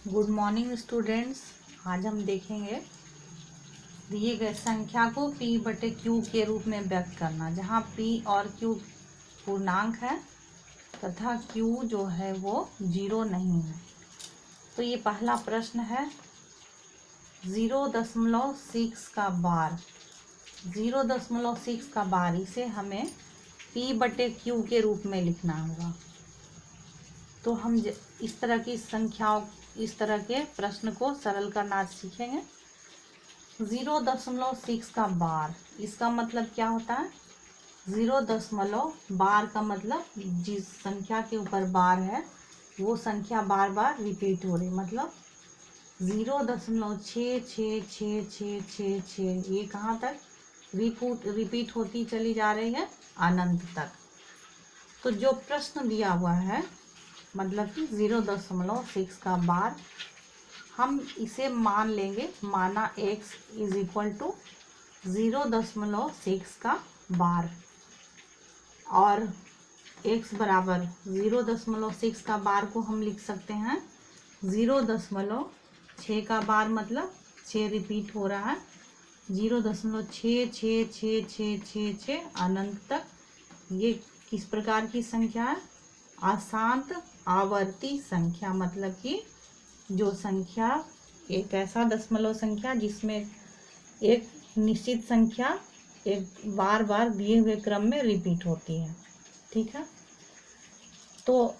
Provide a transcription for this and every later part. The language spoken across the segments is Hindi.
Good morning students. आज हम देखेंगे दिए गए संख्या को p बटे q के रूप में व्यक्त करना, जहाँ p और q पूर्णांक है तथा q जो है वो 0 नहीं है। तो ये पहला प्रश्न है 0.6 का बार। 0.6 का बार, इसे हमें p बटे q के रूप में लिखना होगा। तो हम इस तरह की संख्याओं, इस तरह के प्रश्न को सरल करना सीखेंगे। 0.6 का बार, इसका मतलब क्या होता है? 0 बार का मतलब जिस संख्या के ऊपर बार है वो संख्या बार बार रिपीट हो रही, मतलब 0.66666, ये कहाँ तक रिपीट होती चली जा रही है? अनंत तक। तो जो प्रश्न दिया हुआ है मतलब कि 0.6 का बार, हम इसे मान लेंगे, माना x इज इक्वल टू 0.6 का बार, और x बराबर 0.6 का बार को हम लिख सकते हैं 0.6 का बार, मतलब 6 रिपीट हो रहा है, 0.66666 अनंत तक। ये किस प्रकार की संख्या है? अशांत आवर्ती संख्या, मतलब कि जो संख्या एक ऐसा दशमलव संख्या जिसमें एक निश्चित संख्या एक बार बार दिए हुए क्रम में रिपीट होती है। ठीक है, तो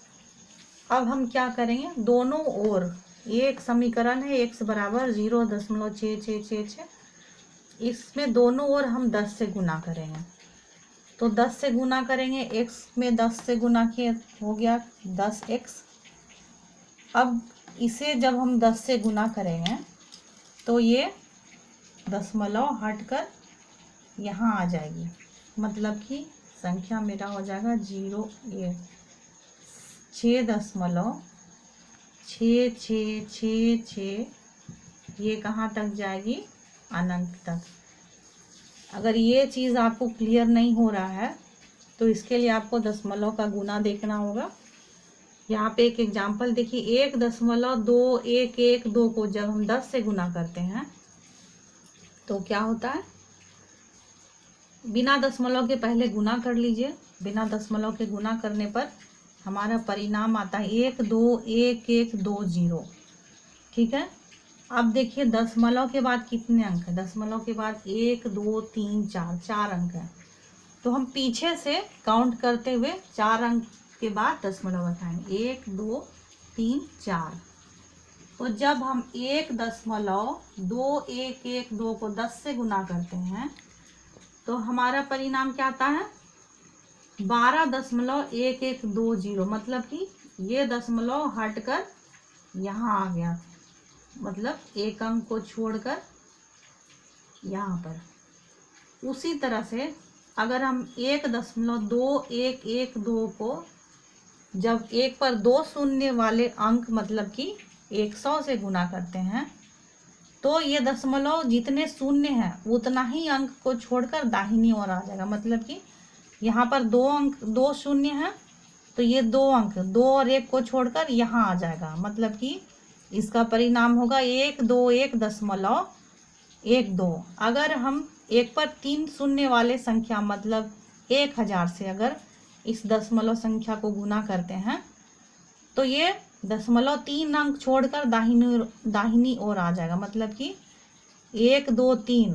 अब हम क्या करेंगे, दोनों ओर एक समीकरण है x बराबर 0.6666, इसमें दोनों ओर हम 10 से गुना करेंगे। तो 10 से गुना करेंगे, x में 10 से गुना किए हो गया 10x। अब इसे जब हम 10 से गुना करेंगे तो ये दशमलव हटकर यहाँ आ जाएगी, मतलब कि संख्या मेरा हो जाएगा 6.6666, ये कहाँ तक जाएगी? अनंत तक। अगर ये चीज़ आपको क्लियर नहीं हो रहा है तो इसके लिए आपको दशमलव का गुना देखना होगा। यहाँ पे एक एग्जाम्पल देखिए, 1.2112 को जब हम 10 से गुना करते हैं तो क्या होता है? बिना दशमलव के पहले गुना कर लीजिए। बिना दशमलव के गुना करने पर हमारा परिणाम आता है 121120। ठीक है, अब देखिए दशमलव के बाद कितने अंक है? दशमलव के बाद 1 2 3 4, 4 अंक है। तो हम पीछे से काउंट करते हुए 4 अंक के बाद दशमलव बताएंगे, 1 2 3 4। तो जब हम 1.2112 को 10 से गुना करते हैं तो हमारा परिणाम क्या आता है? 12.1120, मतलब कि ये दशमलव हटकर यहाँ आ गया, मतलब एक अंक को छोड़कर यहाँ पर। उसी तरह से अगर हम 1.2112 को जब एक पर 2 शून्य वाले अंक मतलब कि 100 से गुना करते हैं तो ये दशमलव जितने शून्य हैं उतना ही अंक को छोड़कर दाहिनी ओर आ जाएगा, मतलब कि यहाँ पर 2 अंक 2 शून्य हैं तो ये 2 अंक 2 और 1 को छोड़कर यहाँ आ जाएगा, मतलब कि इसका परिणाम होगा 121.12। अगर हम एक पर 3 शून्य वाले संख्या मतलब 1000 से अगर इस दशमलव संख्या को गुना करते हैं तो ये दशमलव 3 अंक छोड़कर दाहिनी ओर आ जाएगा, मतलब कि 1 2 3,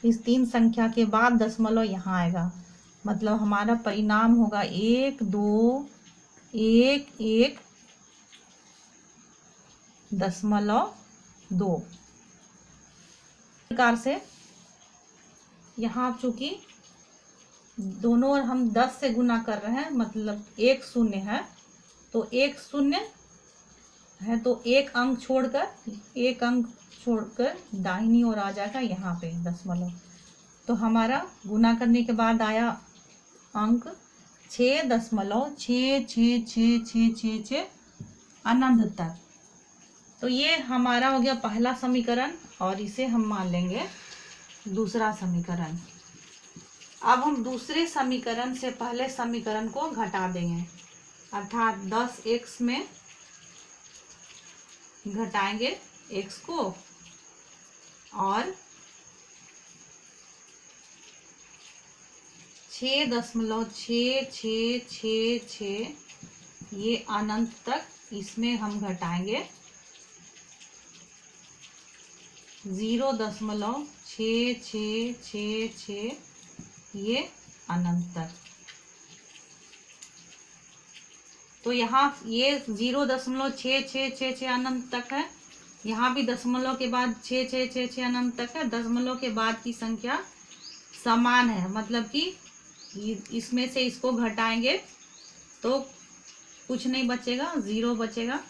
इस 3 संख्या के बाद दशमलव यहाँ आएगा, मतलब हमारा परिणाम होगा 1 2 1 1 दशमलव 2। प्रकार से यहाँ चूंकि दोनों ओर हम 10 से गुना कर रहे हैं, मतलब एक शून्य है तो एक शून्य है तो एक अंक छोड़कर दाहिनी ओर आ जाएगा यहाँ पे दशमलव। तो हमारा गुना करने के बाद आया अंक 6.666666 अनंत तक। तो ये हमारा हो गया पहला समीकरण, और इसे हम मान लेंगे दूसरा समीकरण। अब हम दूसरे समीकरण से पहले समीकरण को घटा देंगे, अर्थात 10x में घटाएंगे x को और 6.6666 ये अनंत तक, इसमें हम घटाएंगे 0.6666 ये अनंत तक। तो यहाँ ये 0.6666 अनंत तक है, यहाँ भी दशमलव के बाद 6666 अनंत तक है। दशमलव के बाद की संख्या समान है, मतलब कि इसमें से इसको घटाएंगे तो कुछ नहीं बचेगा, 0 बचेगा,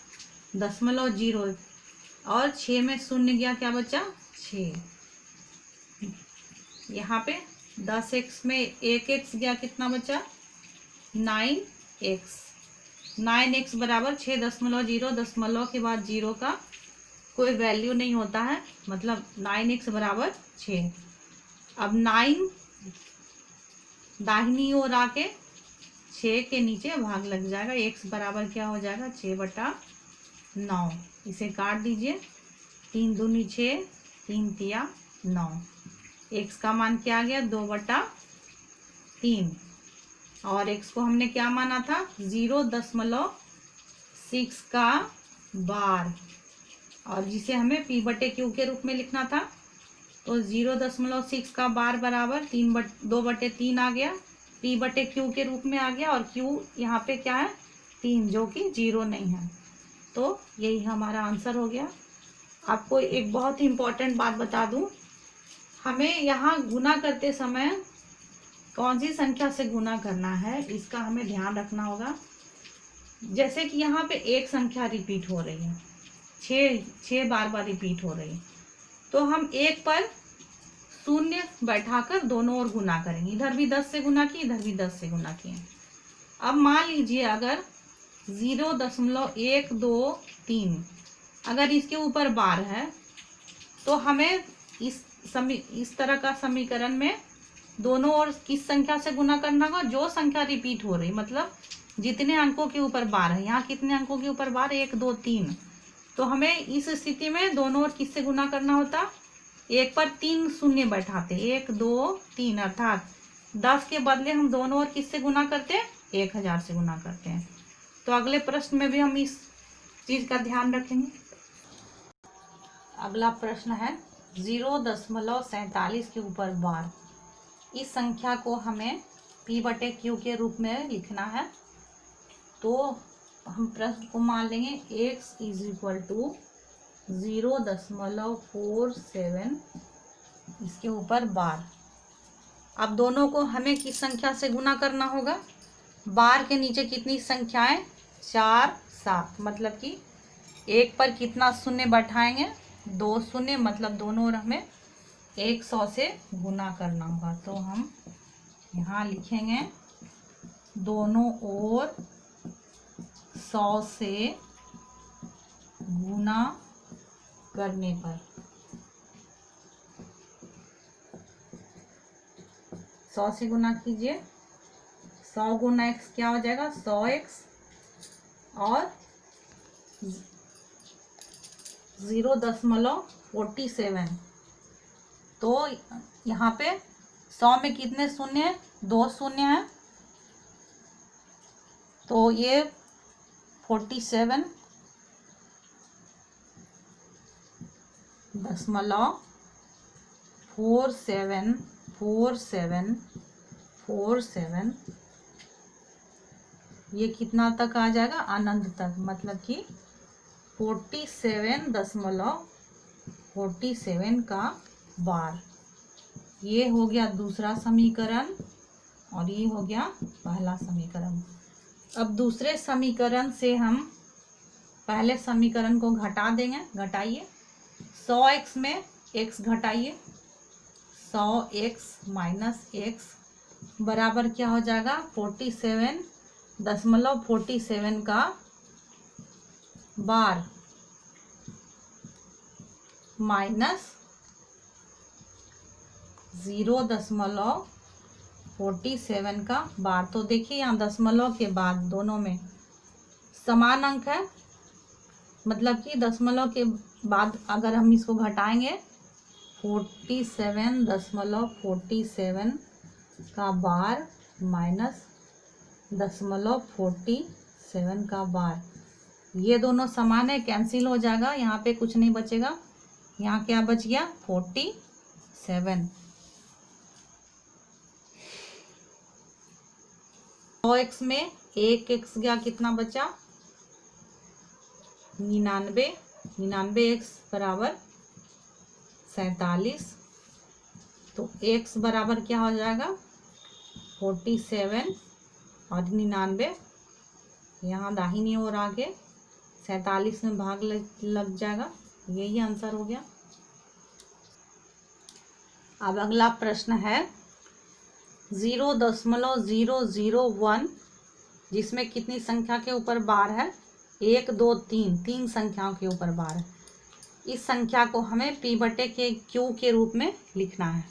0.0 और 6 में शून्य गया, क्या बचा 6। यहाँ पे 10x में 1x गया, कितना बचा 9x। 9x बराबर 6.0, दशमलव के बाद 0 का कोई वैल्यू नहीं होता है, मतलब 9x बराबर 6। अब 9 दाहिनी ओर आके 6 के नीचे भाग लग जाएगा, x बराबर क्या हो जाएगा 6/9। इसे काट दीजिए, 3 दूनी 6, 3 तिया 9। x का मान क्या आ गया 2/3 और x को हमने क्या माना था 0.6 का बार, और जिसे हमें p/q के रूप में लिखना था। तो 0.6 का बार बराबर 2/3 आ गया, p/q के रूप में आ गया, और q यहाँ पे क्या है 3, जो कि 0 नहीं है। तो यही हमारा आंसर हो गया। आपको एक बहुत ही इम्पोर्टेंट बात बता दूं, हमें यहाँ गुना करते समय कौन सी संख्या से गुना करना है इसका हमें ध्यान रखना होगा। जैसे कि यहाँ पे एक संख्या रिपीट हो रही है, 6 बार रिपीट हो रही है, तो हम एक पर शून्य बैठाकर दोनों ओर गुना करेंगे। इधर भी 10 से गुना किए, इधर भी 10 से गुना किए। अब मान लीजिए अगर 0.123 अगर इसके ऊपर बार है, तो हमें इस तरह का समीकरण में दोनों ओर किस संख्या से गुना करना होगा, जो संख्या रिपीट हो रही, मतलब जितने अंकों के ऊपर बार है। यहाँ कितने अंकों के ऊपर बार, 1 2 3। तो हमें इस स्थिति में दोनों ओर किससे गुना करना होता, एक पर 3 शून्य बैठाते, 1 2 3, अर्थात 10 के बदले हम दोनों ओर किससे गुना करते हैं 1000 से गुना करते हैं। तो अगले प्रश्न में भी हम इस चीज का ध्यान रखेंगे। अगला प्रश्न है 0.47 के ऊपर बार। इस संख्या को हमें p/q के रूप में लिखना है। तो हम प्रश्न को मान लेंगे x = 0.47 इसके ऊपर बार। अब दोनों को हमें किस संख्या से गुना करना होगा, बार के नीचे कितनी संख्याएं 4 7, मतलब कि एक पर कितना शून्य बैठाएंगे 2 शून्य, मतलब दोनों ओर हमें 100 से गुना करना होगा। तो हम यहाँ लिखेंगे दोनों ओर 100 से गुना करने पर 100 से गुना कीजिए, 100 गुना x क्या हो जाएगा 100x, और 0.47। तो यहाँ पे 100 में कितने शून्य है 2 शून्य है, तो ये 47.4747 ये कितना तक आ जाएगा अनंत तक, मतलब कि 47.47 का बार। ये हो गया दूसरा समीकरण और ये हो गया पहला समीकरण। अब दूसरे समीकरण से हम पहले समीकरण को घटा देंगे। घटाइए, 100x में x घटाइए, 100x माइनस x बराबर क्या हो जाएगा 47.47 का बार माइनस 0.47 का बार। तो देखिए यहाँ दशमलव के बाद दोनों में समान अंक है, मतलब कि दशमलव के बाद अगर हम इसको घटाएंगे 47.47 का बार माइनस 0.47 का बार, ये दोनों समान है, कैंसिल हो जाएगा, यहाँ पे कुछ नहीं बचेगा। यहाँ क्या बच गया 47। 100x में 1x गया, कितना बचा 99। 99x बराबर 47, तो x बराबर क्या हो जाएगा 47 और 99 यहाँ दाहिनी ओर आगे 47 में भाग लग जाएगा, यही आंसर हो गया। अब अगला प्रश्न है 0.001, जिसमें कितनी संख्या के ऊपर बार है 1 2 3, 3 संख्याओं के ऊपर बार है। इस संख्या को हमें P/Q के रूप में लिखना है।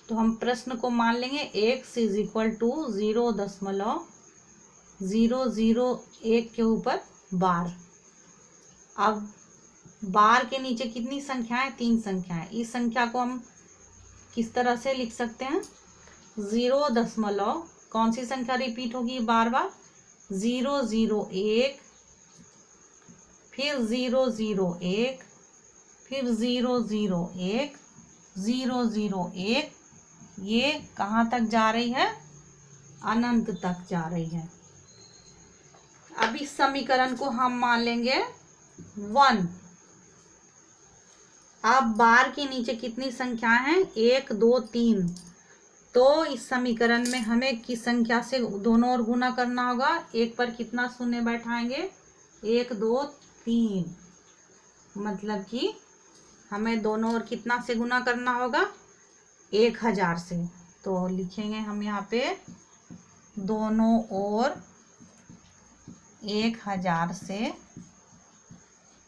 तो हम प्रश्न को मान लेंगे x इज इक्वल टू 0.001 के ऊपर बार। अब बार के नीचे कितनी संख्याएं 3 संख्याएं। इस संख्या को हम किस तरह से लिख सकते हैं 0. कौन सी संख्या रिपीट होगी बार बार 001, फिर 001, फिर 001, 001, ये कहाँ तक जा रही है अनंत तक जा रही है। अब इस समीकरण को हम मान लेंगे 1। अब बार के नीचे कितनी संख्याएं हैं 1 2 3, तो इस समीकरण में हमें किस संख्या से दोनों ओर गुना करना होगा। एक पर कितना शून्य बैठाएंगे 1 2 3, मतलब कि हमें दोनों ओर कितना से गुना करना होगा 1000 से। तो लिखेंगे हम यहाँ पे दोनों ओर 1000 से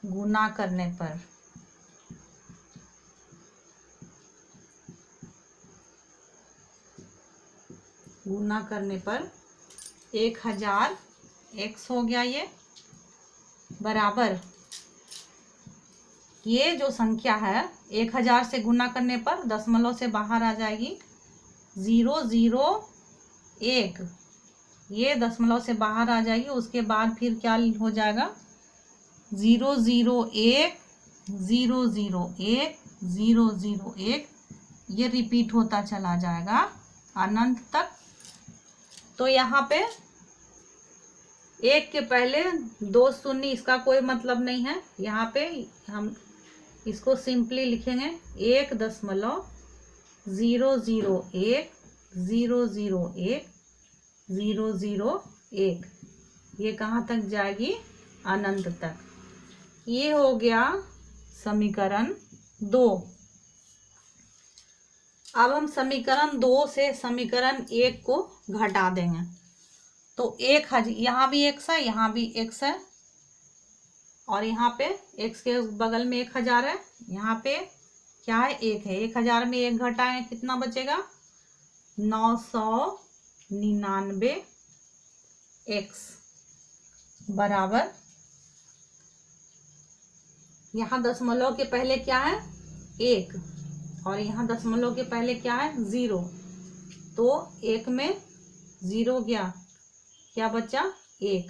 गुना करने पर गुना करने पर 1000 x हो गया, ये बराबर ये जो संख्या है 1000 से गुना करने पर दशमलव से बाहर आ जाएगी 001, ये दशमलव से बाहर आ जाएगी। उसके बाद फिर क्या हो जाएगा 001 001 001, ये रिपीट होता चला जाएगा अनंत तक। तो यहाँ पे 1 के पहले 2 शून्य, इसका कोई मतलब नहीं है। यहाँ पे हम इसको सिंपली लिखेंगे 1.001 001 001, ये कहाँ तक जाएगी अनंत तक। ये हो गया समीकरण 2। अब हम समीकरण 2 से समीकरण 1 को घटा देंगे। तो यहाँ भी x है, यहाँ भी x है, और यहाँ पे x के बगल में 1000 है, यहाँ पे क्या है 1 है। 1000 में 1 घटाएं कितना बचेगा 999x बराबर, यहाँ दशमलव के पहले क्या है 1 और यहाँ दशमलव के पहले क्या है 0, तो 1 में 0 गया, क्या बचा 1।